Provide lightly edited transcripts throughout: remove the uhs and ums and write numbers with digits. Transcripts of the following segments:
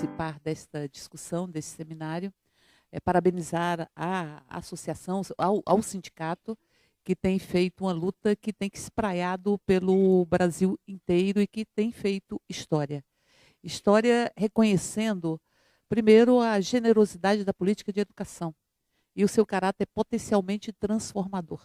participar desta discussão, desse seminário, parabenizar a associação, ao sindicato, que tem feito uma luta que tem que se espraiado pelo Brasil inteiro e que tem feito história. História reconhecendo, primeiro, a generosidade da política de educação e o seu caráter potencialmente transformador.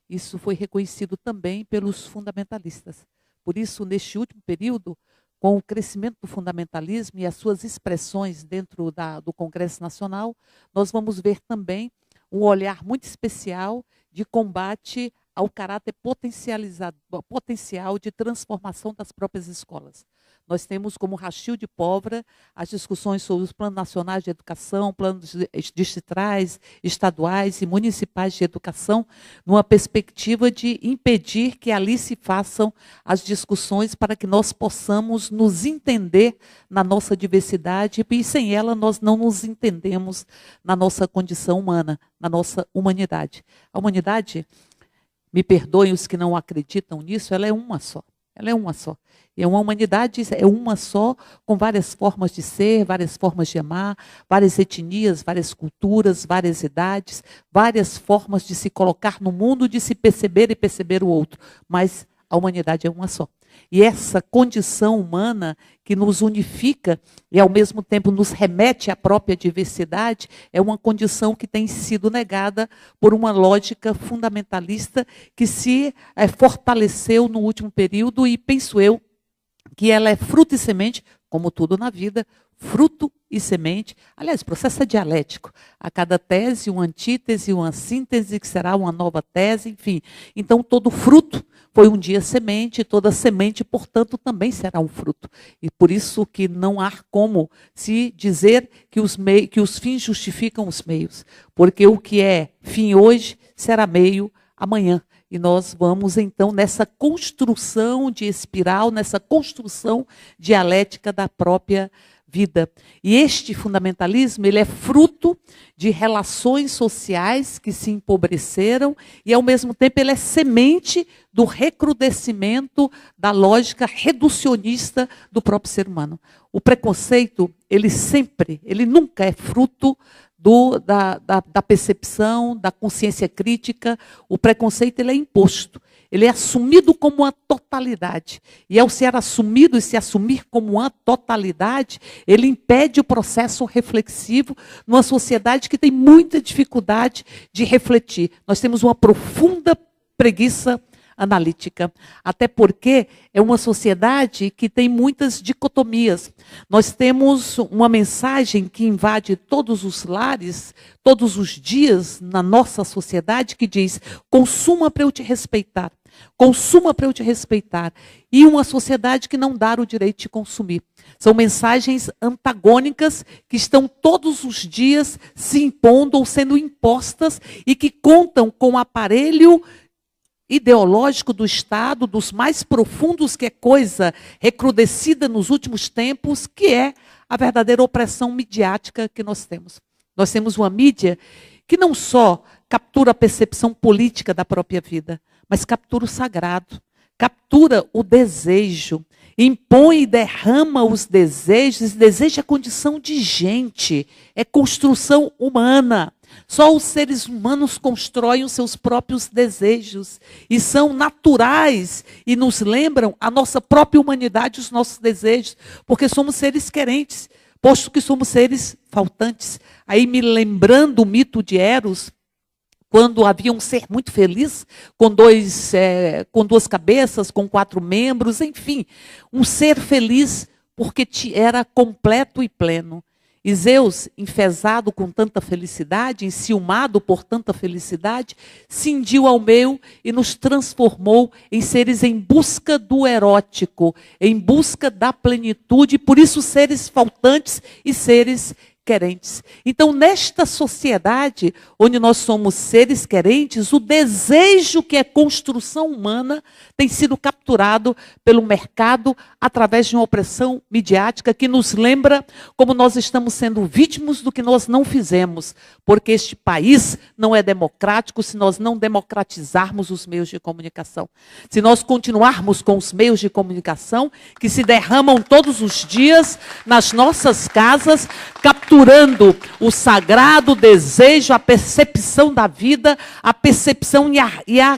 Isso foi reconhecido também pelos fundamentalistas. Por isso, neste último período, com o crescimento do fundamentalismo e as suas expressões dentro do Congresso Nacional, nós vamos ver também um olhar muito especial de combate ao caráter potencial de transformação das próprias escolas. Nós temos como rachio de pólvora as discussões sobre os planos nacionais de educação, planos distritais, estaduais e municipais de educação, numa perspectiva de impedir que ali se façam as discussões para que nós possamos nos entender na nossa diversidade, e sem ela nós não nos entendemos na nossa condição humana, na nossa humanidade. A humanidade, me perdoem os que não acreditam nisso, ela é uma só. Ela é uma só. E uma humanidade é uma só, com várias formas de ser, várias formas de amar, várias etnias, várias culturas, várias idades, várias formas de se colocar no mundo, de se perceber e perceber o outro. Mas a humanidade é uma só. E essa condição humana que nos unifica e, ao mesmo tempo, nos remete à própria diversidade, é uma condição que tem sido negada por uma lógica fundamentalista que se fortaleceu no último período e, penso eu, que ela é fruto e semente, como tudo na vida, fruto e semente. Aliás, o processo é dialético. A cada tese, uma antítese, uma síntese, que será uma nova tese, enfim. Então, todo fruto foi um dia semente, toda semente, portanto, também será um fruto. E por isso que não há como se dizer que os fins justificam os meios. Porque o que é fim hoje será meio amanhã. E nós vamos, então, nessa construção de espiral, nessa construção dialética da própria vida. E este fundamentalismo, ele é fruto de relações sociais que se empobreceram e, ao mesmo tempo, ele é semente do recrudescimento da lógica reducionista do próprio ser humano. O preconceito, ele nunca é fruto da percepção, da consciência crítica. O preconceito, ele é imposto. Ele é assumido como uma totalidade. E ao ser assumido e se assumir como uma totalidade, ele impede o processo reflexivo numa sociedade que tem muita dificuldade de refletir. Nós temos uma profunda preguiça analítica, até porque é uma sociedade que tem muitas dicotomias. Nós temos uma mensagem que invade todos os lares, todos os dias na nossa sociedade, que diz: consuma para eu te respeitar. Consuma para eu te respeitar. E uma sociedade que não dá o direito de consumir. São mensagens antagônicas que estão todos os dias se impondo ou sendo impostas e que contam com o aparelho ideológico do Estado, dos mais profundos, que é coisa recrudescida nos últimos tempos, que é a verdadeira opressão midiática que nós temos. Nós temos uma mídia que não só captura a percepção política da própria vida, mas captura o sagrado, captura o desejo, impõe e derrama os desejos. Desejo é condição de gente, é construção humana. Só os seres humanos constroem os seus próprios desejos e são naturais e nos lembram a nossa própria humanidade, os nossos desejos, porque somos seres querentes, posto que somos seres faltantes. Aí, me lembrando o mito de Eros, quando havia um ser muito feliz, com duas cabeças, com 4 membros, enfim, um ser feliz porque era completo e pleno. E Zeus, enfesado com tanta felicidade, enciumado por tanta felicidade, cindiu ao meio e nos transformou em seres em busca do erótico, em busca da plenitude, por isso seres faltantes e seres querentes. Então, nesta sociedade, onde nós somos seres querentes, o desejo que é construção humana tem sido capturado pelo mercado através de uma opressão midiática que nos lembra como nós estamos sendo vítimas do que nós não fizemos, porque este país não é democrático se nós não democratizarmos os meios de comunicação. Se nós continuarmos com os meios de comunicação que se derramam todos os dias nas nossas casas, capturando o sagrado desejo, a percepção da vida, a percepção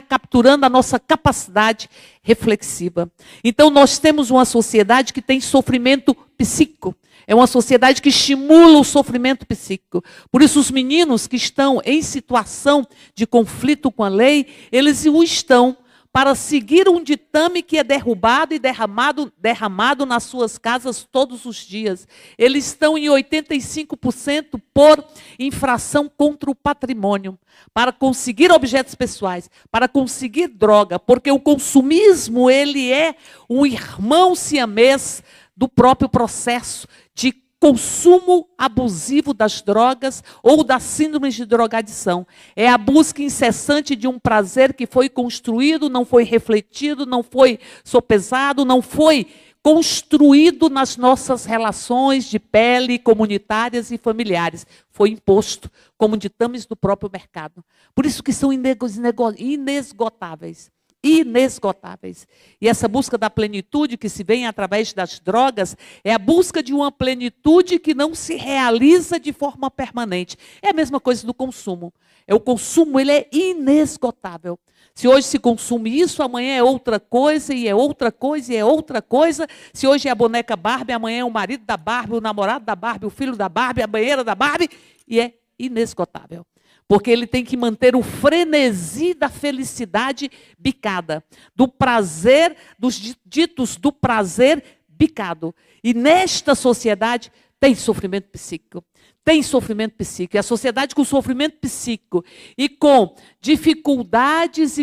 capturando a nossa capacidade reflexiva. Então, nós temos uma sociedade que tem sofrimento psíquico. É uma sociedade que estimula o sofrimento psíquico. Por isso, os meninos que estão em situação de conflito com a lei, eles o estão para seguir um ditame que é derrubado e derramado nas suas casas todos os dias. Eles estão em 85% por infração contra o patrimônio, para conseguir objetos pessoais, para conseguir droga, porque o consumismo, ele é um irmão siamês do próprio processo de consumo abusivo das drogas ou das síndromes de drogadição. É a busca incessante de um prazer que foi construído, não foi refletido, não foi sopesado, não foi construído nas nossas relações de pele, comunitárias e familiares. Foi imposto como ditames do próprio mercado. Por isso que são inesgotáveis. Inesgotáveis. E essa busca da plenitude que se vem através das drogas é a busca de uma plenitude que não se realiza de forma permanente. É a mesma coisa do consumo. O consumo, ele é inesgotável. Se hoje se consome isso, amanhã é outra coisa, e é outra coisa, e é outra coisa. Se hoje é a boneca Barbie, amanhã é o marido da Barbie, o namorado da Barbie, o filho da Barbie, a banheira da Barbie, e é inesgotável. Porque ele tem que manter o frenesi da felicidade bicada, do prazer, dos ditos do prazer bicado. E nesta sociedade tem sofrimento psíquico. Tem sofrimento psíquico. E a sociedade com sofrimento psíquico e com dificuldades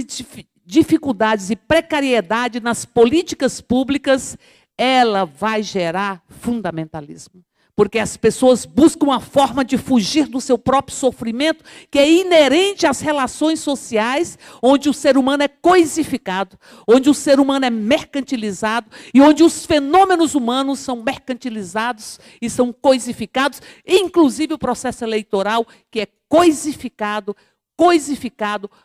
e precariedade nas políticas públicas, ela vai gerar fundamentalismo. Porque as pessoas buscam uma forma de fugir do seu próprio sofrimento, que é inerente às relações sociais, onde o ser humano é coisificado, onde o ser humano é mercantilizado, e onde os fenômenos humanos são mercantilizados e são coisificados, inclusive o processo eleitoral, que é coisificado,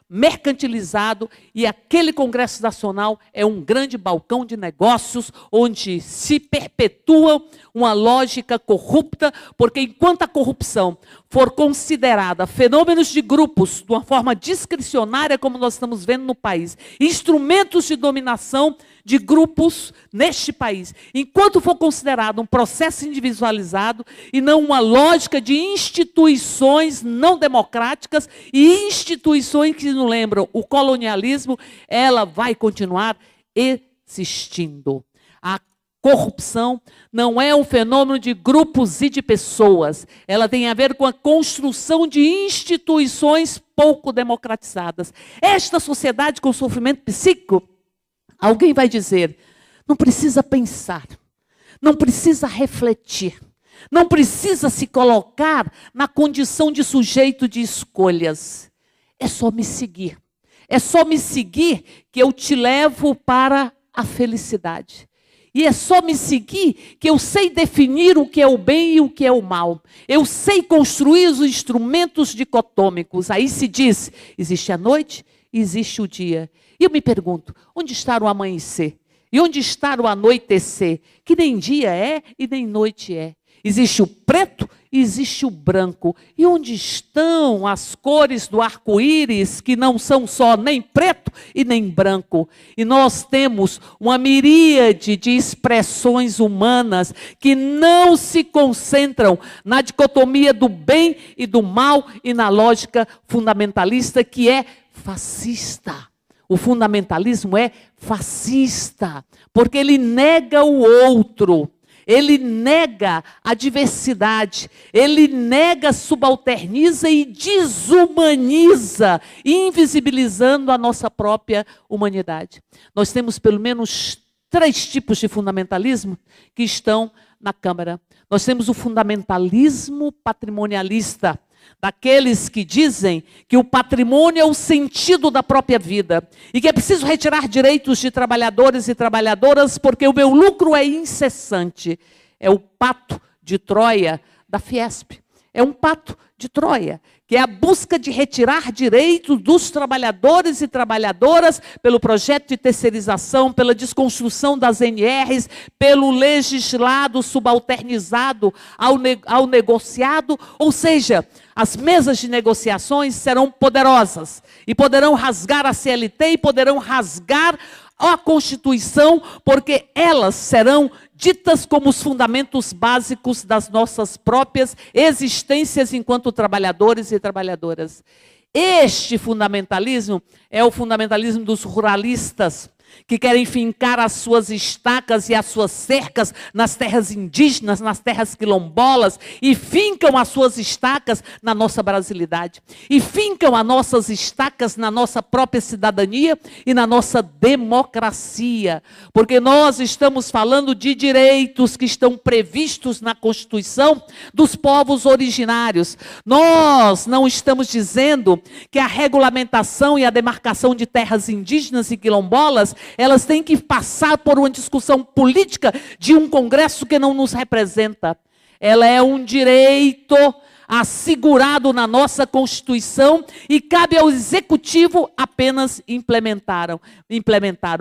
mercantilizado, e aquele Congresso Nacional é um grande balcão de negócios onde se perpetua uma lógica corrupta, porque enquanto a corrupção for considerada fenômenos de grupos de uma forma discricionária, como nós estamos vendo no país, instrumentos de dominação de grupos neste país, enquanto for considerado um processo individualizado e não uma lógica de instituições não democráticas e instituições que nos lembram o colonialismo, ela vai continuar existindo. A corrupção não é um fenômeno de grupos e de pessoas. Ela tem a ver com a construção de instituições pouco democratizadas. Esta sociedade com sofrimento psíquico, alguém vai dizer, não precisa pensar, não precisa refletir, não precisa se colocar na condição de sujeito de escolhas. É só me seguir. É só me seguir que eu te levo para a felicidade. E é só me seguir que eu sei definir o que é o bem e o que é o mal. Eu sei construir os instrumentos dicotômicos. Aí se diz, existe a noite e existe o dia. E eu me pergunto, onde está o amanhecer? E onde está o anoitecer? Que nem dia é e nem noite é. Existe o preto e existe o branco. E onde estão as cores do arco-íris, que não são só nem preto e nem branco? E nós temos uma miríade de expressões humanas que não se concentram na dicotomia do bem e do mal e na lógica fundamentalista que é fascista. O fundamentalismo é fascista, porque ele nega o outro. Ele nega a diversidade, ele nega, subalterniza e desumaniza, invisibilizando a nossa própria humanidade. Nós temos pelo menos 3 tipos de fundamentalismo que estão na Câmara. Nós temos o fundamentalismo patrimonialista, daqueles que dizem que o patrimônio é o sentido da própria vida e que é preciso retirar direitos de trabalhadores e trabalhadoras porque o meu lucro é incessante. É o pato de Troia da Fiesp. É um pato de Troia, que é a busca de retirar direitos dos trabalhadores e trabalhadoras pelo projeto de terceirização, pela desconstrução das NRs, pelo legislado subalternizado ao negociado. Ou seja, as mesas de negociações serão poderosas e poderão rasgar a CLT e poderão rasgar a Constituição, porque elas serão ditas como os fundamentos básicos das nossas próprias existências enquanto trabalhadores e trabalhadoras. Este fundamentalismo é o fundamentalismo dos ruralistas, que querem fincar as suas estacas e as suas cercas nas terras indígenas, nas terras quilombolas, e fincam as suas estacas na nossa brasilidade, e fincam as nossas estacas na nossa própria cidadania e na nossa democracia, porque nós estamos falando de direitos que estão previstos na Constituição dos povos originários. Nós não estamos dizendo que a regulamentação e a demarcação de terras indígenas e quilombolas elas têm que passar por uma discussão política de um Congresso que não nos representa. Ela é um direito assegurado na nossa Constituição e cabe ao Executivo apenas implementar.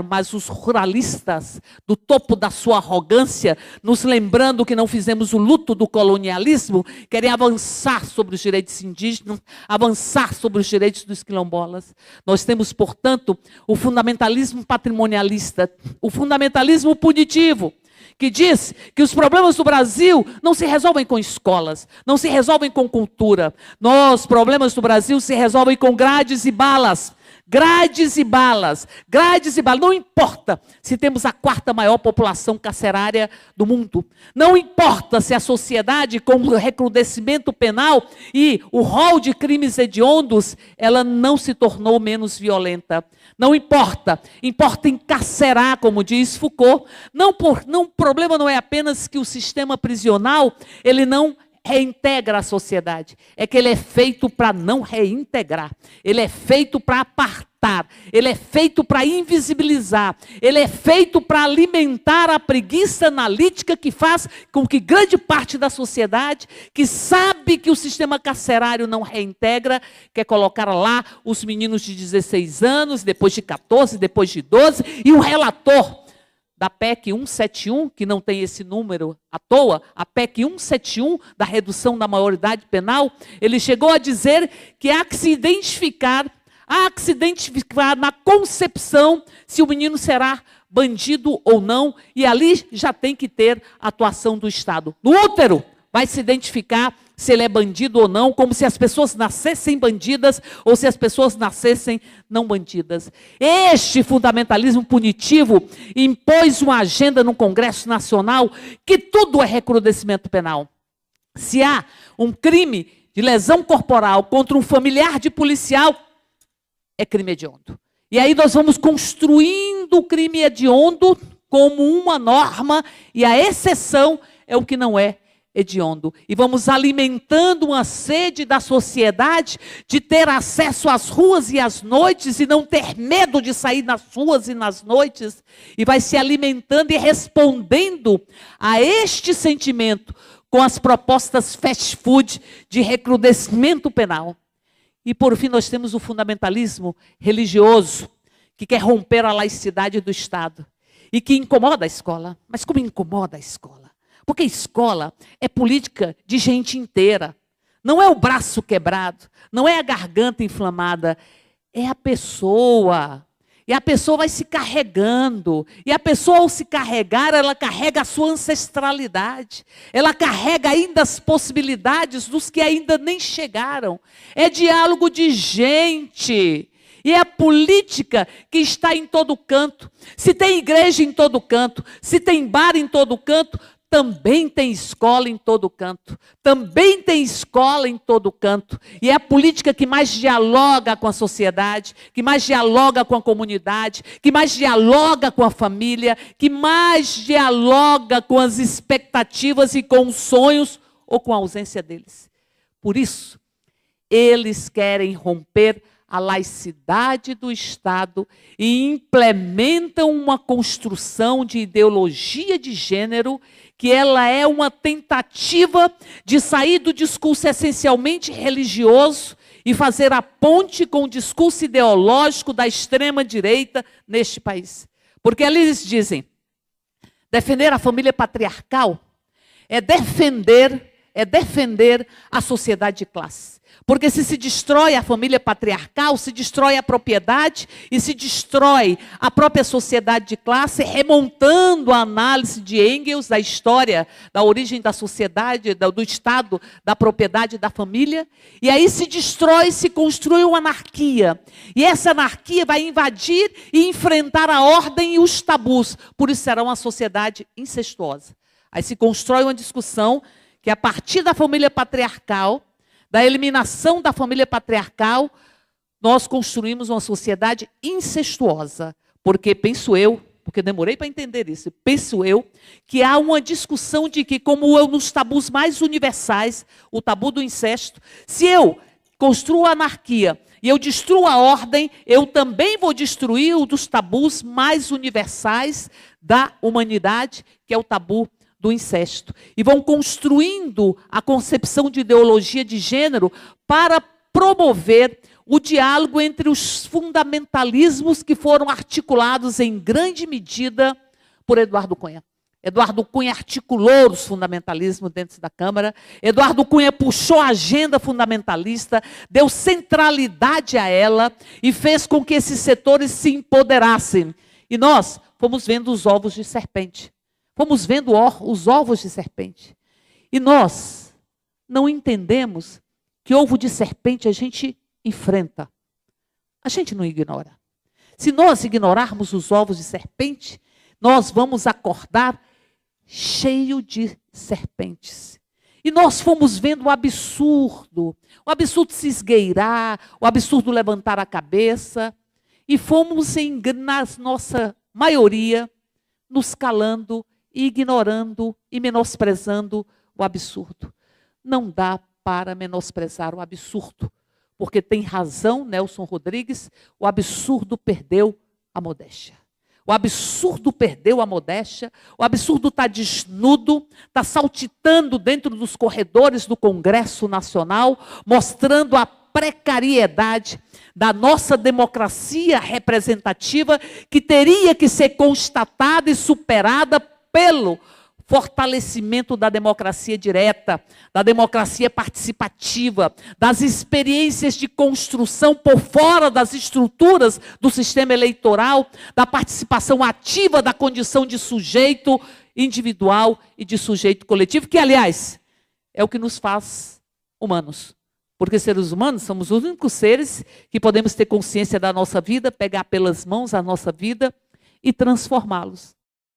Mas os ruralistas, do topo da sua arrogância, nos lembrando que não fizemos o luto do colonialismo, querem avançar sobre os direitos indígenas, avançar sobre os direitos dos quilombolas. Nós temos, portanto, o fundamentalismo patrimonialista, o fundamentalismo punitivo, que diz que os problemas do Brasil não se resolvem com escolas, não se resolvem com cultura. Os problemas do Brasil se resolvem com grades e balas. Grades e balas, grades e balas. Não importa se temos a 4ª maior população carcerária do mundo. Não importa se a sociedade, com o recrudescimento penal e o rol de crimes hediondos, ela não se tornou menos violenta. Não importa. Importa encarcerar, como diz Foucault. O problema não é apenas que o sistema prisional, ele não reintegra a sociedade. É que ele é feito para não reintegrar. Ele é feito para apartar. Ele é feito para invisibilizar. Ele é feito para alimentar a preguiça analítica que faz com que grande parte da sociedade, que sabe que o sistema carcerário não reintegra, quer colocar lá os meninos de 16 anos, depois de 14, depois de 12, e o relator da PEC 171, que não tem esse número à toa, a PEC 171, da redução da maioridade penal, ele chegou a dizer que há que se identificar na concepção se o menino será bandido ou não, e ali já tem que ter atuação do Estado. No útero, vai se identificar se ele é bandido ou não, como se as pessoas nascessem bandidas ou se as pessoas nascessem não bandidas. Este fundamentalismo punitivo impôs uma agenda no Congresso Nacional que tudo é recrudescimento penal. Se há um crime de lesão corporal contra um familiar de policial, é crime hediondo. E aí nós vamos construindo o crime hediondo como uma norma e a exceção é o que não é hediondo. E vamos alimentando uma sede da sociedade de ter acesso às ruas e às noites e não ter medo de sair nas ruas e nas noites. E vai se alimentando e respondendo a este sentimento com as propostas fast food de recrudescimento penal. E por fim nós temos o fundamentalismo religioso, que quer romper a laicidade do Estado e que incomoda a escola. Mas como incomoda a escola? Porque a escola é política de gente inteira. Não é o braço quebrado, não é a garganta inflamada, é a pessoa. E a pessoa vai se carregando. E a pessoa, ao se carregar, ela carrega a sua ancestralidade. Ela carrega ainda as possibilidades dos que ainda nem chegaram. É diálogo de gente. E é a política que está em todo canto. Se tem igreja em todo canto, se tem bar em todo canto, também tem escola em todo canto. Também tem escola em todo canto. E é a política que mais dialoga com a sociedade, que mais dialoga com a comunidade, que mais dialoga com a família, que mais dialoga com as expectativas e com os sonhos ou com a ausência deles. Por isso, eles querem romper a laicidade do Estado e implementam uma construção de ideologia de gênero que ela é uma tentativa de sair do discurso essencialmente religioso e fazer a ponte com o discurso ideológico da extrema-direita neste país. Porque eles dizem, defender a família patriarcal é defender a sociedade de classe. Porque se destrói a família patriarcal, se destrói a propriedade e se destrói a própria sociedade de classe, remontando a análise de Engels da história, da origem da sociedade, do Estado, da propriedade, da família. E aí se destrói, se constrói uma anarquia. E essa anarquia vai invadir e enfrentar a ordem e os tabus. Por isso será uma sociedade incestuosa. Aí se constrói uma discussão que a partir da família patriarcal, da eliminação da família patriarcal, nós construímos uma sociedade incestuosa. Porque, penso eu, porque demorei para entender isso, penso eu, que há uma discussão de que, como eu nos tabus mais universais, o tabu do incesto, se eu construo a anarquia e eu destruo a ordem, eu também vou destruir um dos tabus mais universais da humanidade, que é o tabu do incesto. E vão construindo a concepção de ideologia de gênero para promover o diálogo entre os fundamentalismos que foram articulados em grande medida por Eduardo Cunha. Eduardo Cunha articulou os fundamentalismos dentro da Câmara. Eduardo Cunha puxou a agenda fundamentalista, deu centralidade a ela e fez com que esses setores se empoderassem. E nós fomos vendo os ovos de serpente. Fomos vendo os ovos de serpente. E nós não entendemos que ovo de serpente a gente enfrenta. A gente não ignora. Se nós ignorarmos os ovos de serpente, nós vamos acordar cheio de serpentes. E nós fomos vendo o absurdo de se esgueirar, o absurdo de levantar a cabeça, e fomos, na nossa maioria, nos calando, ignorando e menosprezando o absurdo. Não dá para menosprezar o absurdo, porque tem razão Nelson Rodrigues, o absurdo perdeu a modéstia. O absurdo perdeu a modéstia, o absurdo está desnudo, está saltitando dentro dos corredores do Congresso Nacional, mostrando a precariedade da nossa democracia representativa, que teria que ser constatada e superada pelo fortalecimento da democracia direta, da democracia participativa, das experiências de construção por fora das estruturas do sistema eleitoral, da participação ativa da condição de sujeito individual e de sujeito coletivo, que, aliás, é o que nos faz humanos. Porque seres humanos somos os únicos seres que podemos ter consciência da nossa vida, pegar pelas mãos a nossa vida e transformá-los.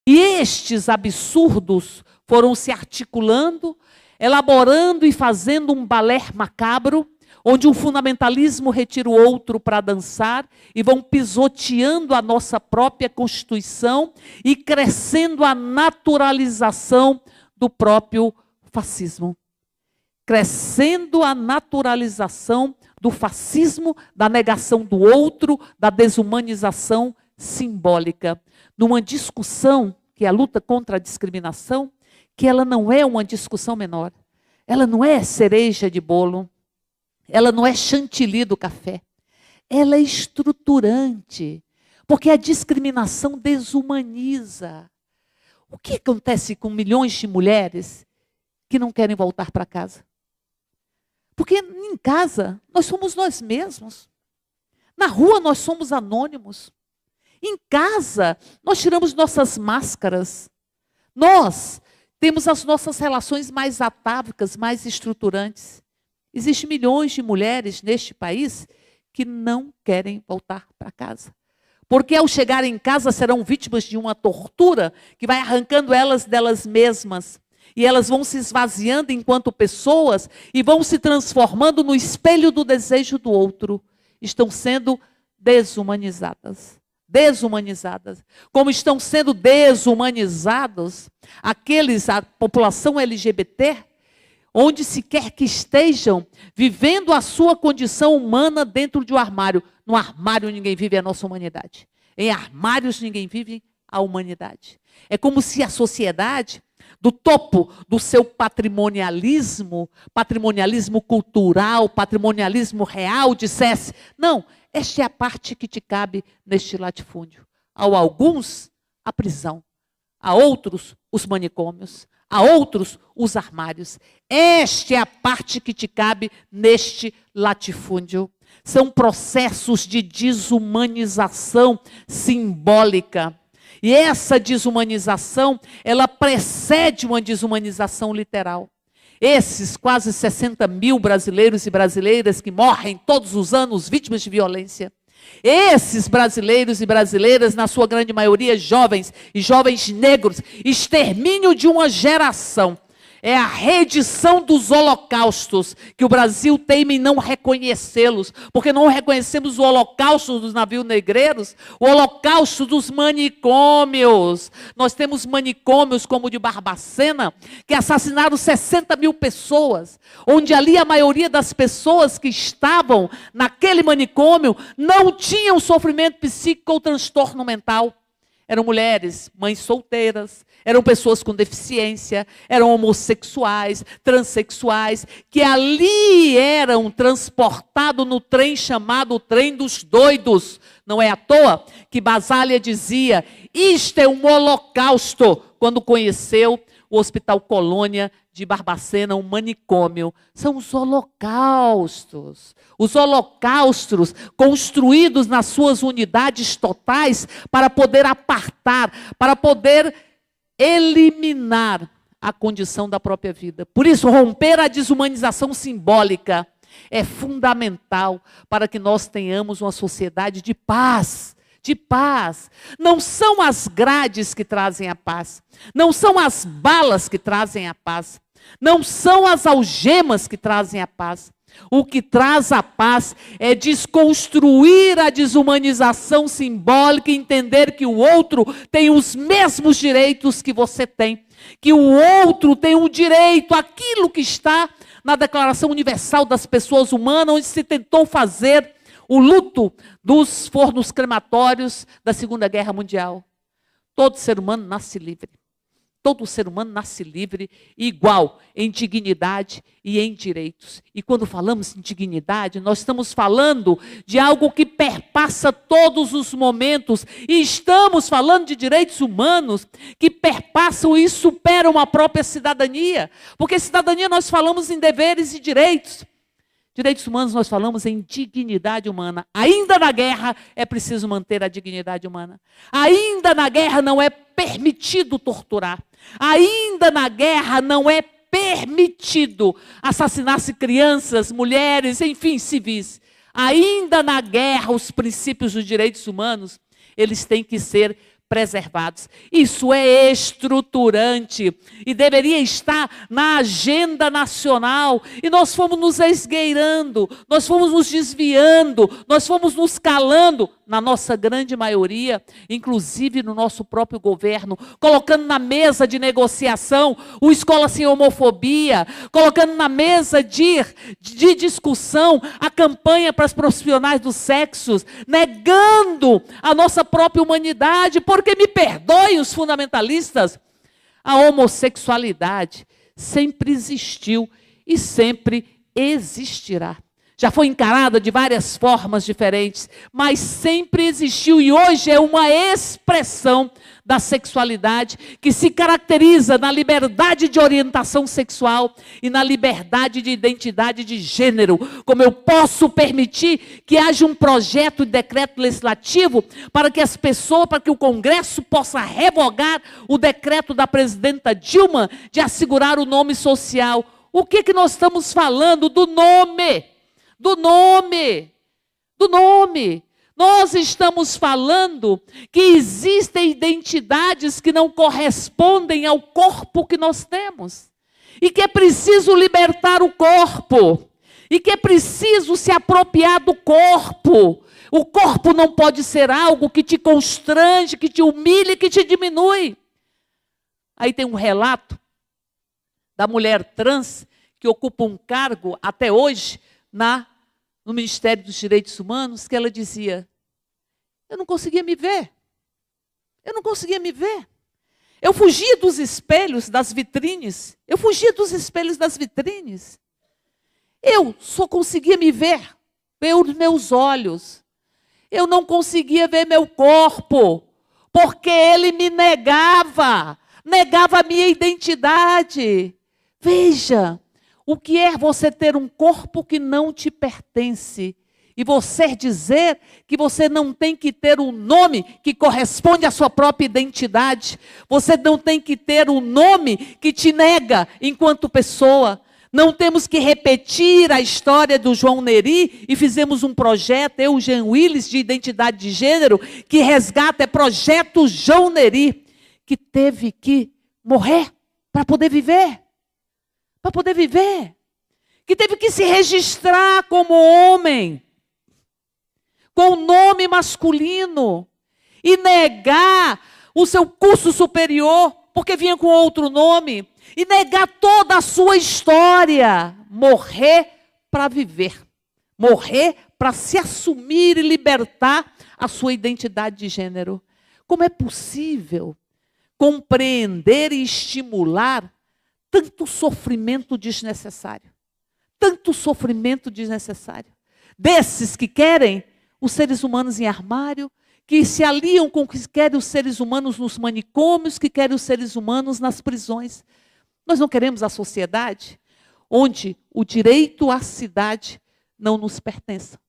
E estes absurdos foram se articulando, elaborando e fazendo um balé macabro, onde um fundamentalismo retira o outro para dançar, e vão pisoteando a nossa própria Constituição e crescendo a naturalização do próprio fascismo. Crescendo a naturalização do fascismo, da negação do outro, da desumanização simbólica, numa discussão, que é a luta contra a discriminação, que ela não é uma discussão menor. Ela não é cereja de bolo, ela não é chantilly do café. Ela é estruturante, porque a discriminação desumaniza. O que acontece com milhões de mulheres que não querem voltar para casa? Porque em casa nós somos nós mesmos. Na rua nós somos anônimos. Em casa, nós tiramos nossas máscaras. Nós temos as nossas relações mais atávicas, mais estruturantes. Existem milhões de mulheres neste país que não querem voltar para casa. porque ao chegar em casa serão vítimas de uma tortura que vai arrancando elas delas mesmas. E elas vão se esvaziando enquanto pessoas e vão se transformando no espelho do desejo do outro. Estão sendo desumanizadas. Desumanizadas. Como estão sendo desumanizados a população LGBT, onde se quer que estejam, vivendo a sua condição humana dentro de um armário. No armário ninguém vive a nossa humanidade. Em armários ninguém vive a humanidade. É como se a sociedade, do topo do seu patrimonialismo cultural, patrimonialismo real, dissesse: não, esta é a parte que te cabe neste latifúndio. A alguns, a prisão. A outros, os manicômios. A outros, os armários. Esta é a parte que te cabe neste latifúndio. São processos de desumanização simbólica. E essa desumanização, ela precede uma desumanização literal. Esses quase 60 mil brasileiros e brasileiras que morrem todos os anos vítimas de violência, esses brasileiros e brasileiras, na sua grande maioria jovens e jovens negros, extermínio de uma geração, é a reedição dos holocaustos, que o Brasil teima em não reconhecê-los, porque não reconhecemos o holocausto dos navios negreiros, o holocausto dos manicômios. Nós temos manicômios como o de Barbacena, que assassinaram 60 mil pessoas, onde ali a maioria das pessoas que estavam naquele manicômio não tinham sofrimento psíquico ou transtorno mental. Eram mulheres, mães solteiras, eram pessoas com deficiência, eram homossexuais, transexuais, que ali eram transportados no trem chamado trem dos doidos. Não é à toa que Basaglia dizia: isto é um holocausto, quando conheceu o Hospital Colônia de Barbacena, um manicômio. São os holocaustos. Os holocaustos construídos nas suas unidades totais para poder apartar, para poder eliminar a condição da própria vida. Por isso, romper a desumanização simbólica é fundamental para que nós tenhamos uma sociedade de paz. De paz. Não são as grades que trazem a paz. Não são as balas que trazem a paz. Não são as algemas que trazem a paz. O que traz a paz é desconstruir a desumanização simbólica e entender que o outro tem os mesmos direitos que você tem. Que o outro tem um direito àquilo que está na Declaração Universal das Pessoas Humanas, onde se tentou fazer o luto dos fornos crematórios da Segunda Guerra Mundial. Todo ser humano nasce livre. Todo ser humano nasce livre e igual em dignidade e em direitos. E quando falamos em dignidade, nós estamos falando de algo que perpassa todos os momentos. E estamos falando de direitos humanos que perpassam e superam a própria cidadania. Porque cidadania nós falamos em deveres e direitos. Direitos humanos nós falamos em dignidade humana. Ainda na guerra é preciso manter a dignidade humana. Ainda na guerra não é permitido torturar. Ainda na guerra não é permitido assassinar-se crianças, mulheres, enfim, civis. Ainda na guerra os princípios dos direitos humanos, eles têm que ser preservados. Isso é estruturante e deveria estar na agenda nacional. E nós fomos nos esgueirando, nós fomos nos desviando, nós fomos nos calando, na nossa grande maioria, inclusive no nosso próprio governo, colocando na mesa de negociação o Escola Sem Homofobia, colocando na mesa de discussão a campanha para os profissionais dos sexos, negando a nossa própria humanidade, porque me perdoem os fundamentalistas, a homossexualidade sempre existiu e sempre existirá. Já foi encarada de várias formas diferentes, mas sempre existiu e hoje é uma expressão da sexualidade que se caracteriza na liberdade de orientação sexual e na liberdade de identidade de gênero. Como eu posso permitir que haja um projeto de decreto legislativo para que as pessoas, para que o Congresso possa revogar o decreto da presidenta Dilma de assegurar o nome social. O que nós estamos falando? Do nome. Do nome. Do nome. Nós estamos falando que existem identidades que não correspondem ao corpo que nós temos. E que é preciso libertar o corpo. E que é preciso se apropriar do corpo. O corpo não pode ser algo que te constrange, que te humilhe, que te diminui. Aí tem um relato da mulher trans que ocupa um cargo até hoje no Ministério dos Direitos Humanos, que ela dizia: eu não conseguia me ver. Eu não conseguia me ver. Eu fugia dos espelhos, das vitrines. Eu fugia dos espelhos das vitrines. Eu só conseguia me ver pelos meus olhos. Eu não conseguia ver meu corpo, porque ele me negava a minha identidade. Veja, o que é você ter um corpo que não te pertence e você dizer que você não tem que ter um nome que corresponde à sua própria identidade. Você não tem que ter um nome que te nega enquanto pessoa. Não temos que repetir a história do João Neri e fizemos um projeto, eu, Jean Willis, de identidade de gênero, que resgata, é projeto João Neri, que teve que morrer para poder viver. Para poder viver. Que teve que se registrar como homem, com o nome masculino, e negar o seu curso superior, porque vinha com outro nome, e negar toda a sua história. Morrer para viver. Morrer para se assumir e libertar a sua identidade de gênero. Como é possível compreender e estimular tanto sofrimento desnecessário? Tanto sofrimento desnecessário. Desses que querem os seres humanos em armário, que se aliam com que querem os seres humanos nos manicômios, que querem os seres humanos nas prisões. Nós não queremos a sociedade onde o direito à cidade não nos pertença.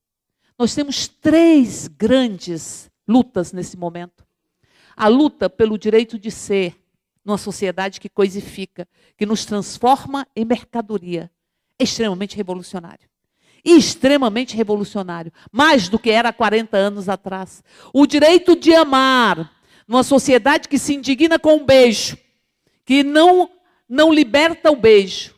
Nós temos 3 grandes lutas nesse momento. A luta pelo direito de ser numa sociedade que coisifica, que nos transforma em mercadoria. É extremamente revolucionário. Extremamente revolucionário. Mais do que era há 40 anos atrás. O direito de amar, numa sociedade que se indigna com um beijo, que não liberta o beijo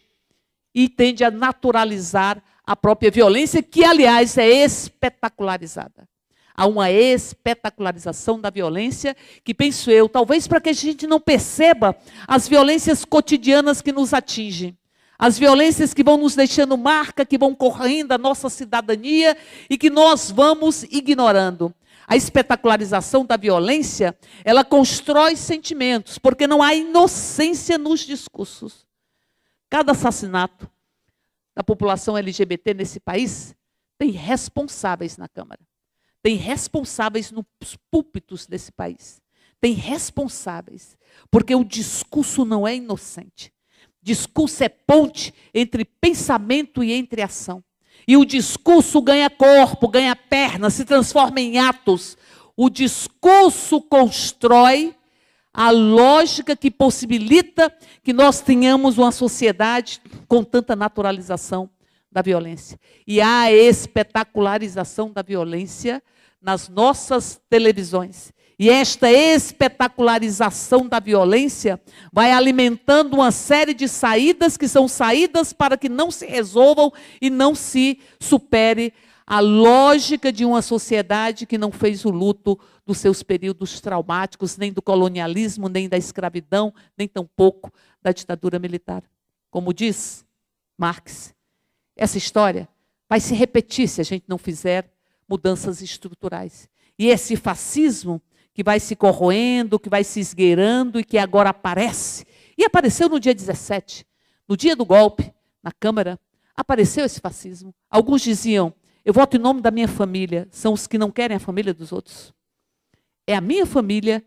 e tende a naturalizar a própria violência, que, aliás, é espetacularizada. Há uma espetacularização da violência que, penso eu, talvez para que a gente não perceba as violências cotidianas que nos atingem. As violências que vão nos deixando marca, que vão correndo a nossa cidadania e que nós vamos ignorando. A espetacularização da violência, ela constrói sentimentos, porque não há inocência nos discursos. Cada assassinato da população LGBT nesse país tem responsáveis na Câmara. Tem responsáveis nos púlpitos desse país. Tem responsáveis, porque o discurso não é inocente. Discurso é ponte entre pensamento e entre ação. E o discurso ganha corpo, ganha perna, se transforma em atos. O discurso constrói a lógica que possibilita que nós tenhamos uma sociedade com tanta naturalização da violência. E há a espetacularização da violência nas nossas televisões. E esta espetacularização da violência vai alimentando uma série de saídas que são saídas para que não se resolvam e não se supere a lógica de uma sociedade que não fez o luto dos seus períodos traumáticos, nem do colonialismo, nem da escravidão, nem tampouco da ditadura militar. Como diz Marx, essa história vai se repetir se a gente não fizer mudanças estruturais. E esse fascismo que vai se corroendo, que vai se esgueirando e que agora aparece. E apareceu no dia 17, no dia do golpe, na Câmara, apareceu esse fascismo. Alguns diziam, eu voto em nome da minha família, são os que não querem a família dos outros. É a minha família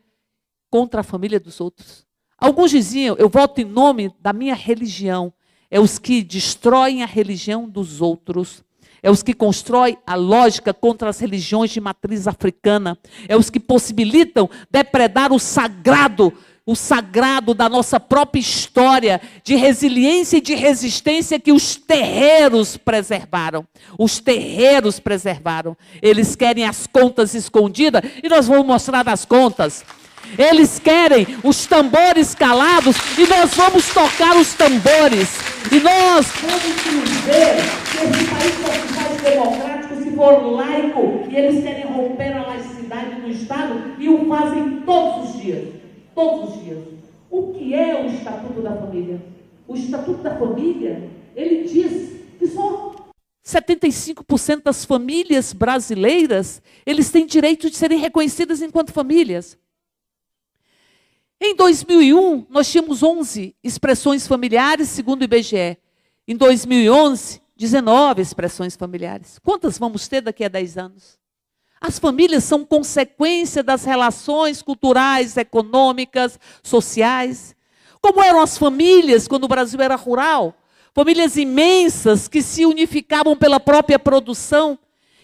contra a família dos outros. Alguns diziam, eu voto em nome da minha religião, é os que destroem a religião dos outros. É os que constroem a lógica contra as religiões de matriz africana. É os que possibilitam depredar o sagrado o sagrado da nossa própria história, de resiliência e de resistência que os terreiros preservaram. Os terreiros preservaram. Eles querem as contas escondidas e nós vamos mostrar as contas. Eles querem os tambores calados e nós vamos tocar os tambores. E nós vamos dizer que esse país só se faz democrático se for laico. E eles querem romper a laicidade do Estado e o fazem todos os dias. Todos os dias. O que é o Estatuto da Família? O Estatuto da Família, ele diz que só 75% das famílias brasileiras, eles têm direito de serem reconhecidas enquanto famílias. Em 2001, nós tínhamos 11 expressões familiares, segundo o IBGE. Em 2011, 19 expressões familiares. Quantas vamos ter daqui a 10 anos? As famílias são consequência das relações culturais, econômicas, sociais. Como eram as famílias quando o Brasil era rural? Famílias imensas que se unificavam pela própria produção.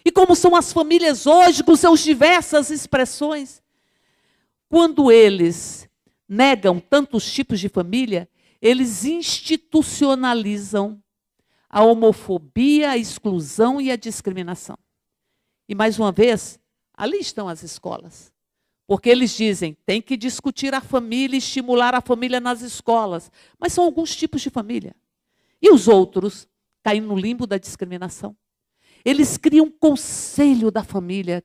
E como são as famílias hoje, com suas diversas expressões? Quando eles negam tantos tipos de família, eles institucionalizam a homofobia, a exclusão e a discriminação. E, mais uma vez, ali estão as escolas. Porque eles dizem, tem que discutir a família, estimular a família nas escolas. Mas são alguns tipos de família. E os outros caem no limbo da discriminação. Eles criam um conselho da família,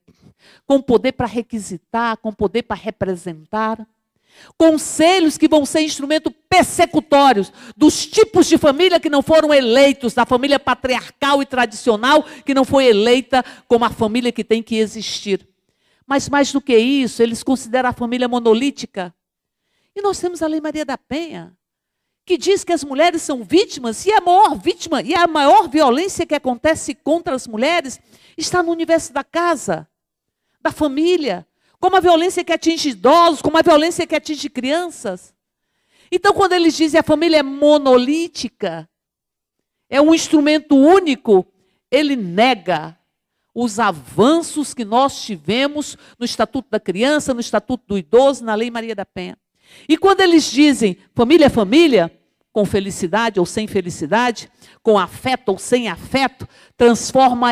com poder para requisitar, com poder para representar. Conselhos que vão ser instrumentos persecutórios dos tipos de família que não foram eleitos, da família patriarcal e tradicional, que não foi eleita como a família que tem que existir. Mas mais do que isso, eles consideram a família monolítica. E nós temos a Lei Maria da Penha, que diz que as mulheres são vítimas, e a maior vítima, e a maior violência que acontece contra as mulheres está no universo da casa, da família. Como a violência que atinge idosos, como a violência que atinge crianças. Então, quando eles dizem que a família é monolítica, é um instrumento único, ele nega os avanços que nós tivemos no Estatuto da Criança, no Estatuto do Idoso, na Lei Maria da Penha. E quando eles dizem família é família, com felicidade ou sem felicidade, com afeto ou sem afeto, transforma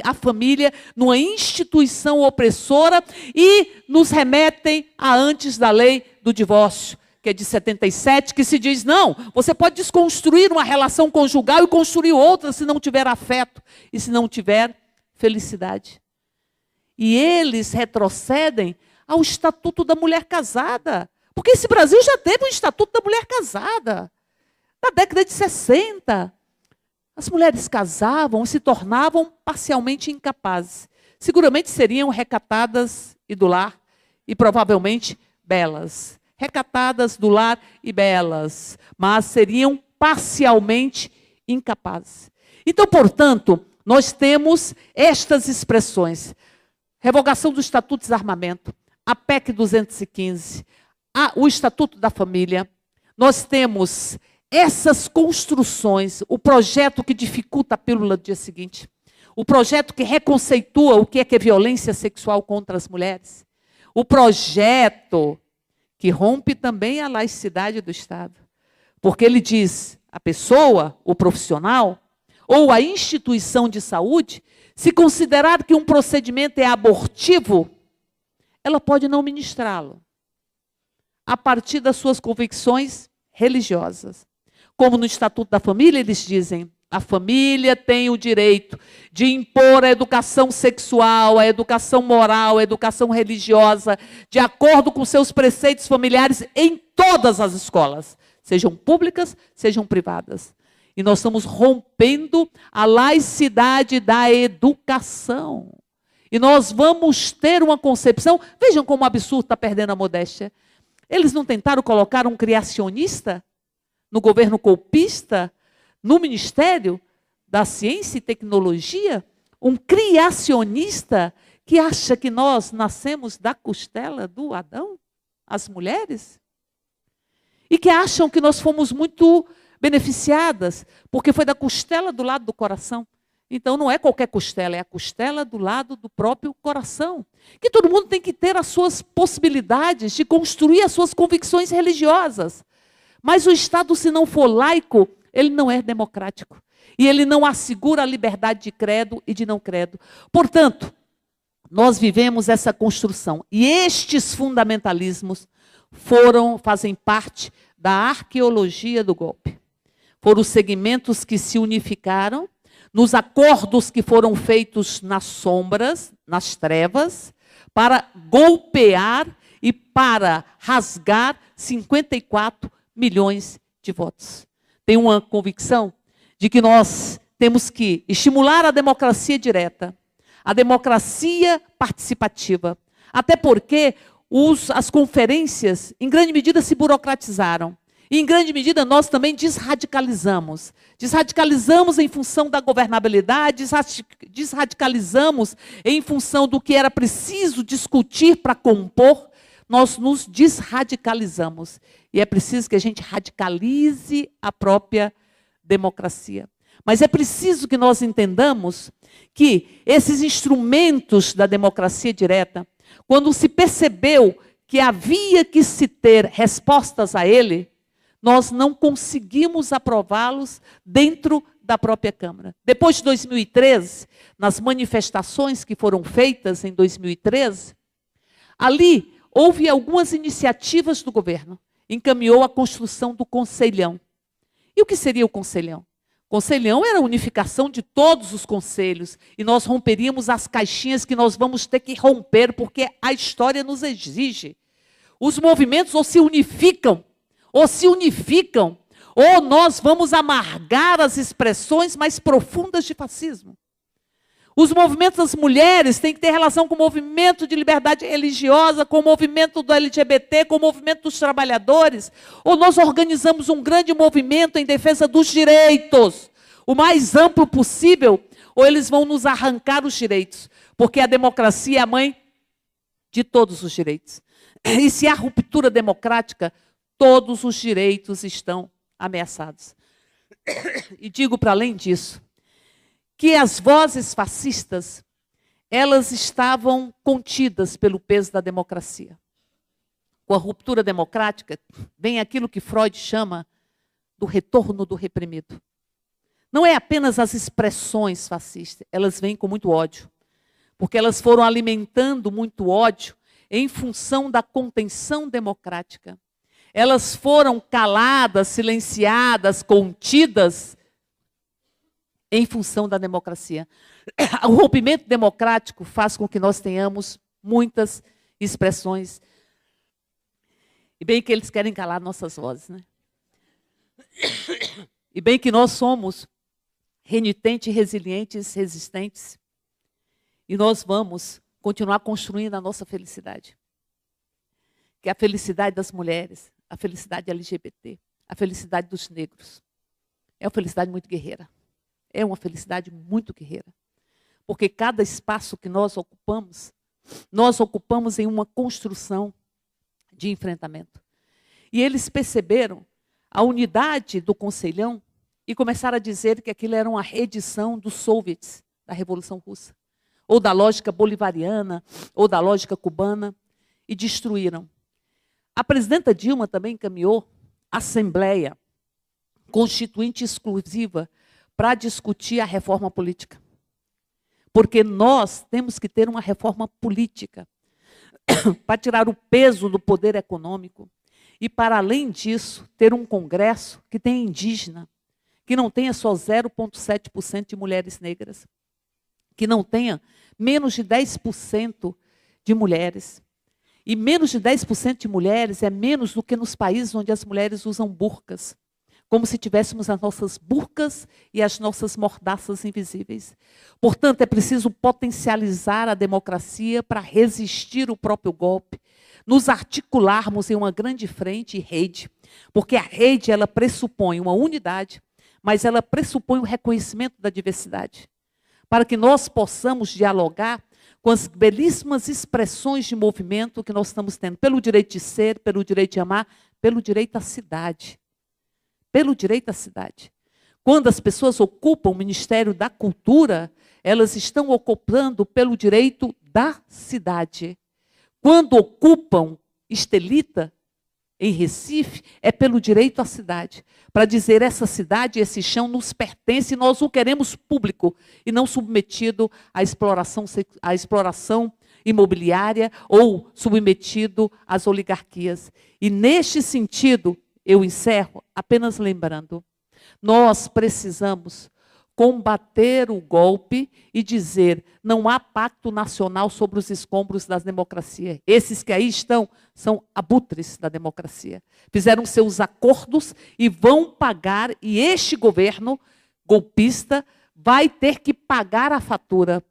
a família numa instituição opressora e nos remetem a antes da lei do divórcio, que é de 77, que se diz, não, você pode desconstruir uma relação conjugal e construir outra se não tiver afeto e se não tiver felicidade. E eles retrocedem ao Estatuto da Mulher Casada, porque esse Brasil já teve um Estatuto da Mulher Casada. Na década de 60, as mulheres casavam e se tornavam parcialmente incapazes. Seguramente seriam recatadas e do lar, e provavelmente belas. Recatadas do lar e belas, mas seriam parcialmente incapazes. Então, portanto, nós temos estas expressões. Revogação do Estatuto de Desarmamento, a PEC 215, o Estatuto da Família. Nós temos essas construções, o projeto que dificulta a pílula do dia seguinte, o projeto que reconceitua o que é violência sexual contra as mulheres, o projeto que rompe também a laicidade do Estado, porque ele diz, a pessoa, o profissional, ou a instituição de saúde, se considerar que um procedimento é abortivo, ela pode não ministrá-lo, a partir das suas convicções religiosas. Como no Estatuto da Família, eles dizem, a família tem o direito de impor a educação sexual, a educação moral, a educação religiosa, de acordo com seus preceitos familiares em todas as escolas, sejam públicas, sejam privadas. E nós estamos rompendo a laicidade da educação. E nós vamos ter uma concepção, vejam como o absurdo está perdendo a modéstia. Eles não tentaram colocar um criacionista no governo golpista, no Ministério da Ciência e Tecnologia, um criacionista que acha que nós nascemos da costela do Adão, as mulheres, e que acham que nós fomos muito beneficiadas, porque foi da costela do lado do coração. Então, não é qualquer costela, é a costela do lado do próprio coração. Que todo mundo tem que ter as suas possibilidades de construir as suas convicções religiosas. Mas o Estado, se não for laico, ele não é democrático. E ele não assegura a liberdade de credo e de não credo. Portanto, nós vivemos essa construção. E estes fundamentalismos fazem parte da arqueologia do golpe. Foram os segmentos que se unificaram nos acordos que foram feitos nas sombras, nas trevas, para golpear e para rasgar 54 milhões de votos. Tenho uma convicção de que nós temos que estimular a democracia direta, a democracia participativa, até porque as conferências, em grande medida, se burocratizaram. E, em grande medida, nós também desradicalizamos. Desradicalizamos em função da governabilidade, desradicalizamos em função do que era preciso discutir para compor, nós nos desradicalizamos. E é preciso que a gente radicalize a própria democracia. Mas é preciso que nós entendamos que esses instrumentos da democracia direta, quando se percebeu que havia que se ter respostas a ele, nós não conseguimos aprová-los dentro da própria Câmara. Depois de 2013, nas manifestações que foram feitas em 2013, ali houve algumas iniciativas do governo. Encaminhou a construção do Conselhão. E o que seria o Conselhão? O Conselhão era a unificação de todos os conselhos, e nós romperíamos as caixinhas que nós vamos ter que romper, porque a história nos exige. Os movimentos ou se unificam, ou nós vamos amargar as expressões mais profundas de fascismo. Os movimentos das mulheres têm que ter relação com o movimento de liberdade religiosa, com o movimento do LGBT, com o movimento dos trabalhadores, ou nós organizamos um grande movimento em defesa dos direitos, o mais amplo possível, ou eles vão nos arrancar os direitos, porque a democracia é a mãe de todos os direitos. E se há ruptura democrática, todos os direitos estão ameaçados. E digo para além disso, que as vozes fascistas, elas estavam contidas pelo peso da democracia. Com a ruptura democrática, vem aquilo que Freud chama do retorno do reprimido. Não é apenas as expressões fascistas, elas vêm com muito ódio, porque elas foram alimentando muito ódio em função da contenção democrática. Elas foram caladas, silenciadas, contidas em função da democracia. O rompimento democrático faz com que nós tenhamos muitas expressões. E bem que eles querem calar nossas vozes, né? E bem que nós somos renitentes, resilientes, resistentes. E nós vamos continuar construindo a nossa felicidade. Que é a felicidade das mulheres, a felicidade LGBT, a felicidade dos negros. É uma felicidade muito guerreira. É uma felicidade muito guerreira. Porque cada espaço que nós ocupamos em uma construção de enfrentamento. E eles perceberam a unidade do Conselhão e começaram a dizer que aquilo era uma reedição dos soviets, da Revolução Russa, ou da lógica bolivariana, ou da lógica cubana, e destruíram. A presidenta Dilma também encaminhou a Assembleia Constituinte Exclusiva para discutir a reforma política. Porque nós temos que ter uma reforma política para tirar o peso do poder econômico e, para além disso, ter um Congresso que tenha indígena, que não tenha só 0,7% de mulheres negras, que não tenha menos de 10% de mulheres. E menos de 10% de mulheres é menos do que nos países onde as mulheres usam burcas, como se tivéssemos as nossas burcas e as nossas mordaças invisíveis. Portanto, é preciso potencializar a democracia para resistir o próprio golpe, nos articularmos em uma grande frente e rede, porque a rede ela pressupõe uma unidade, mas ela pressupõe o reconhecimento da diversidade, para que nós possamos dialogar com as belíssimas expressões de movimento que nós estamos tendo, pelo direito de ser, pelo direito de amar, pelo direito à cidade. Pelo direito à cidade. Quando as pessoas ocupam o Ministério da Cultura, elas estão ocupando pelo direito da cidade. Quando ocupam Estelita, em Recife, é pelo direito à cidade. Para dizer, essa cidade, esse chão nos pertence e nós o queremos público e não submetido à exploração imobiliária ou submetido às oligarquias. E neste sentido, eu encerro apenas lembrando, nós precisamos combater o golpe e dizer, não há pacto nacional sobre os escombros da democracia. Esses que aí estão são abutres da democracia. Fizeram seus acordos e vão pagar, e este governo golpista vai ter que pagar a fatura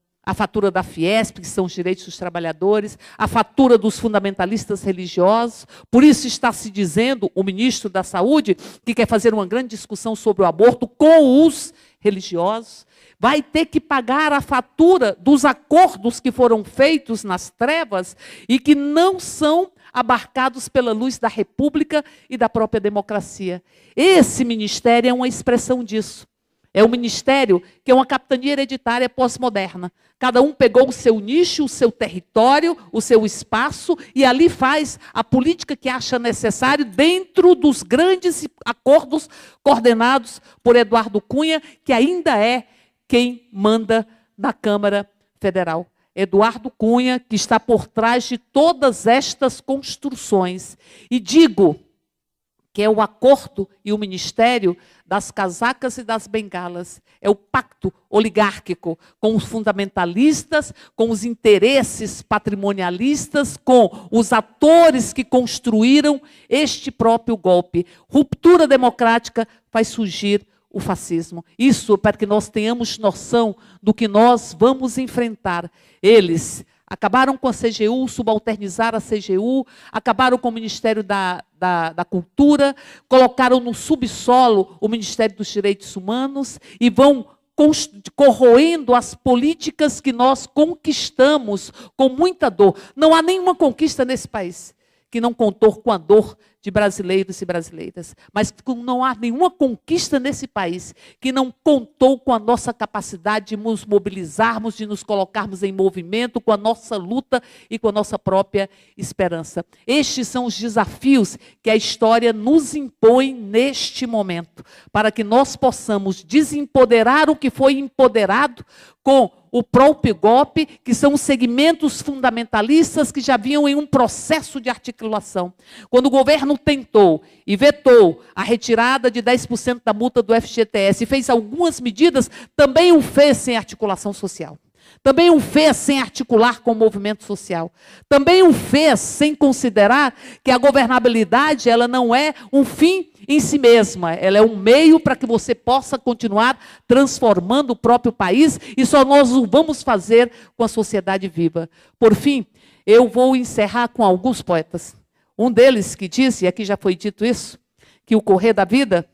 da Fiesp, que são os direitos dos trabalhadores, a fatura dos fundamentalistas religiosos. Por isso está se dizendo, o ministro da Saúde, que quer fazer uma grande discussão sobre o aborto com os religiosos, vai ter que pagar a fatura dos acordos que foram feitos nas trevas e que não são abarcados pela luz da República e da própria democracia. Esse ministério é uma expressão disso. É um ministério que é uma capitania hereditária pós-moderna. Cada um pegou o seu nicho, o seu território, o seu espaço e ali faz a política que acha necessário dentro dos grandes acordos coordenados por Eduardo Cunha, que ainda é quem manda na Câmara Federal. Eduardo Cunha, que está por trás de todas estas construções. E digo que é o acordo e o ministério das casacas e das bengalas. É o pacto oligárquico com os fundamentalistas, com os interesses patrimonialistas, com os atores que construíram este próprio golpe. Ruptura democrática faz surgir o fascismo. Isso para que nós tenhamos noção do que nós vamos enfrentar. Eles acabaram com a CGU, subalternizaram a CGU, acabaram com o Ministério da Cultura, colocaram no subsolo o Ministério dos Direitos Humanos e vão corroendo as políticas que nós conquistamos com muita dor. Não há nenhuma conquista nesse país que não contou com a dor de brasileiros e brasileiras. Mas não há nenhuma conquista nesse país que não contou com a nossa capacidade de nos mobilizarmos, de nos colocarmos em movimento, com a nossa luta e com a nossa própria esperança. Estes são os desafios que a história nos impõe neste momento, para que nós possamos desempoderar o que foi empoderado com o próprio golpe, que são os segmentos fundamentalistas que já vinham em um processo de articulação. Quando o governo tentou e vetou a retirada de 10% da multa do FGTS e fez algumas medidas, também o fez sem articulação social. Também o fez sem articular com o movimento social. Também o fez sem considerar que a governabilidade ela não é um fim em si mesma. Ela é um meio para que você possa continuar transformando o próprio país e só nós o vamos fazer com a sociedade viva. Por fim, eu vou encerrar com alguns poetas. Um deles que disse, e aqui já foi dito isso, que o correr da vida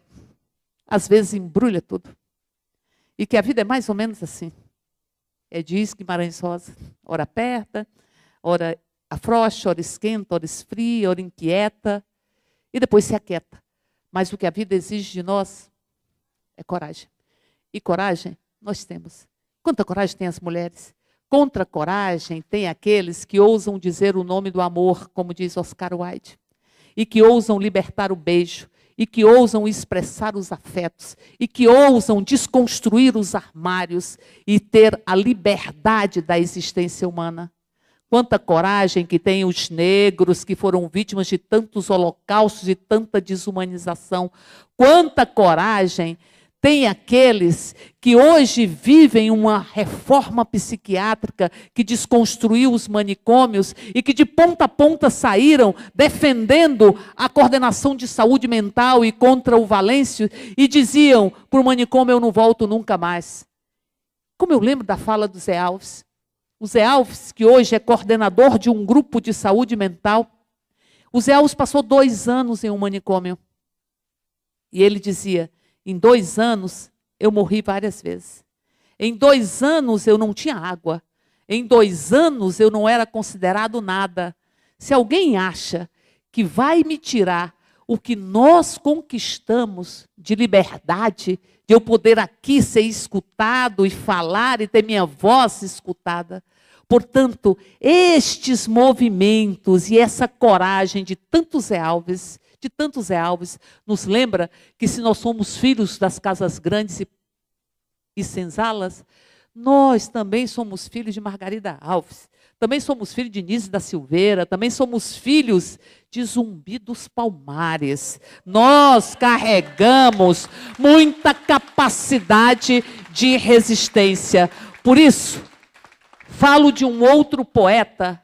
às vezes embrulha tudo. E que a vida é mais ou menos assim. Diz Guimarães Rosa, ora aperta, ora afrouxa, ora esquenta, ora esfria, ora inquieta, e depois se aquieta. Mas o que a vida exige de nós é coragem. E coragem nós temos. Quanta coragem tem as mulheres? Contra a coragem tem aqueles que ousam dizer o nome do amor, como diz Oscar Wilde, e que ousam libertar o beijo, e que ousam expressar os afetos, e que ousam desconstruir os armários e ter a liberdade da existência humana. Quanta coragem que tem os negros que foram vítimas de tantos holocaustos e tanta desumanização. Quanta coragem tem aqueles que hoje vivem uma reforma psiquiátrica que desconstruiu os manicômios e que de ponta a ponta saíram defendendo a coordenação de saúde mental e contra o Valêncio e diziam, para o manicômio eu não volto nunca mais. Como eu lembro da fala do Zé Alves. O Zé Alves, que hoje é coordenador de um grupo de saúde mental, o Zé Alves passou 2 anos em um manicômio. E ele dizia, em 2 anos, eu morri várias vezes. Em 2 anos, eu não tinha água. Em 2 anos, eu não era considerado nada. Se alguém acha que vai me tirar o que nós conquistamos de liberdade, de eu poder aqui ser escutado e falar e ter minha voz escutada. Portanto, estes movimentos e essa coragem de tantos Zé Alves, nos lembra que se nós somos filhos das casas grandes e senzalas, nós também somos filhos de Margarida Alves, também somos filhos de Nise da Silveira, também somos filhos de Zumbi dos Palmares. Nós carregamos muita capacidade de resistência. Por isso, falo de um outro poeta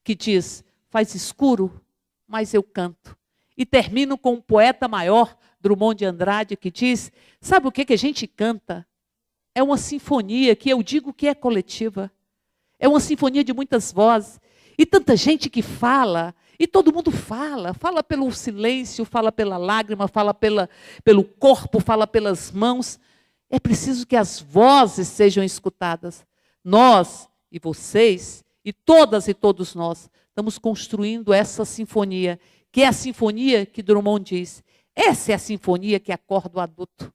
que diz: faz escuro, mas eu canto. E termino com um poeta maior, Drummond de Andrade, que diz: sabe o que a gente canta? É uma sinfonia que eu digo que é coletiva. É uma sinfonia de muitas vozes. E tanta gente que fala, e todo mundo fala. Fala pelo silêncio, fala pela lágrima, fala pelo corpo, fala pelas mãos. É preciso que as vozes sejam escutadas. Nós e vocês, e todas e todos nós, estamos construindo essa sinfonia, que é a sinfonia que Drummond diz. Essa é a sinfonia que acorda o adulto.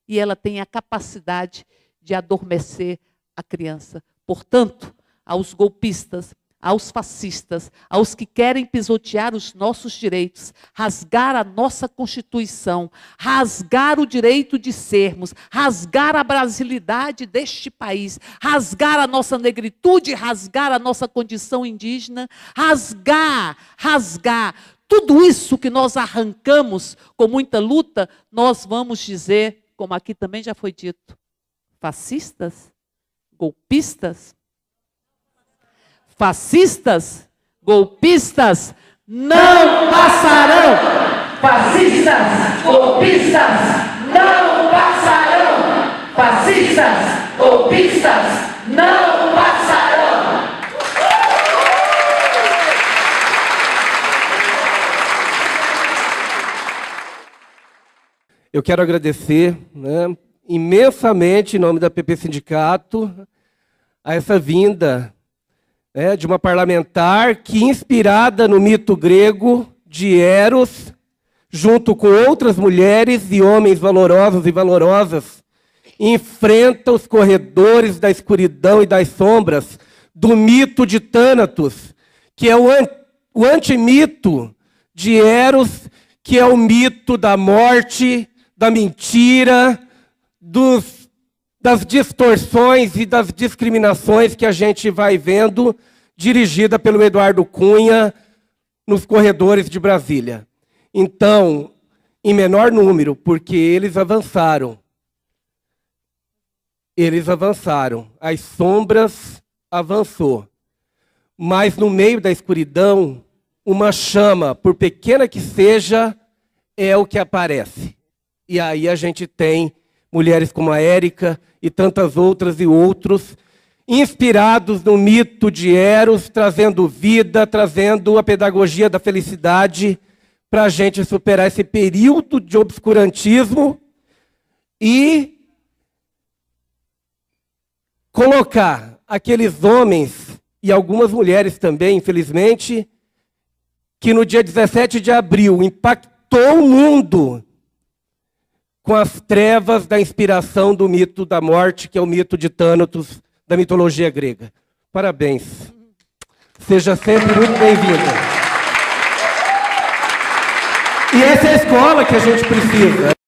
E ela tem a capacidade de adormecer a criança. Portanto, aos golpistas, aos fascistas, aos que querem pisotear os nossos direitos, rasgar a nossa Constituição, rasgar o direito de sermos, rasgar a brasilidade deste país, rasgar a nossa negritude, rasgar a nossa condição indígena, rasgar tudo isso que nós arrancamos com muita luta, nós vamos dizer, como aqui também já foi dito, fascistas, golpistas, não passarão. Fascistas, golpistas, não passarão. Fascistas, golpistas, não passarão. Eu quero agradecer, imensamente, em nome da PP Sindicato, a essa vinda de uma parlamentar que, inspirada no mito grego de Eros, junto com outras mulheres e homens valorosos e valorosas, enfrenta os corredores da escuridão e das sombras do mito de Thanatos, que é o antimito de Eros, que é o mito da morte, da mentira, das distorções e das discriminações que a gente vai vendo, dirigida pelo Eduardo Cunha, nos corredores de Brasília. Então, em menor número, porque eles avançaram. As sombras avançou. Mas no meio da escuridão, uma chama, por pequena que seja, é o que aparece. E aí a gente tem mulheres como a Érica e tantas outras e outros, inspirados no mito de Eros, trazendo vida, trazendo a pedagogia da felicidade para a gente superar esse período de obscurantismo e colocar aqueles homens e algumas mulheres também, infelizmente, que no dia 17 de abril impactou o mundo com as trevas da inspiração do mito da morte, que é o mito de Thanatos, da mitologia grega. Parabéns. Seja sempre muito bem-vinda. E essa é a escola que a gente precisa.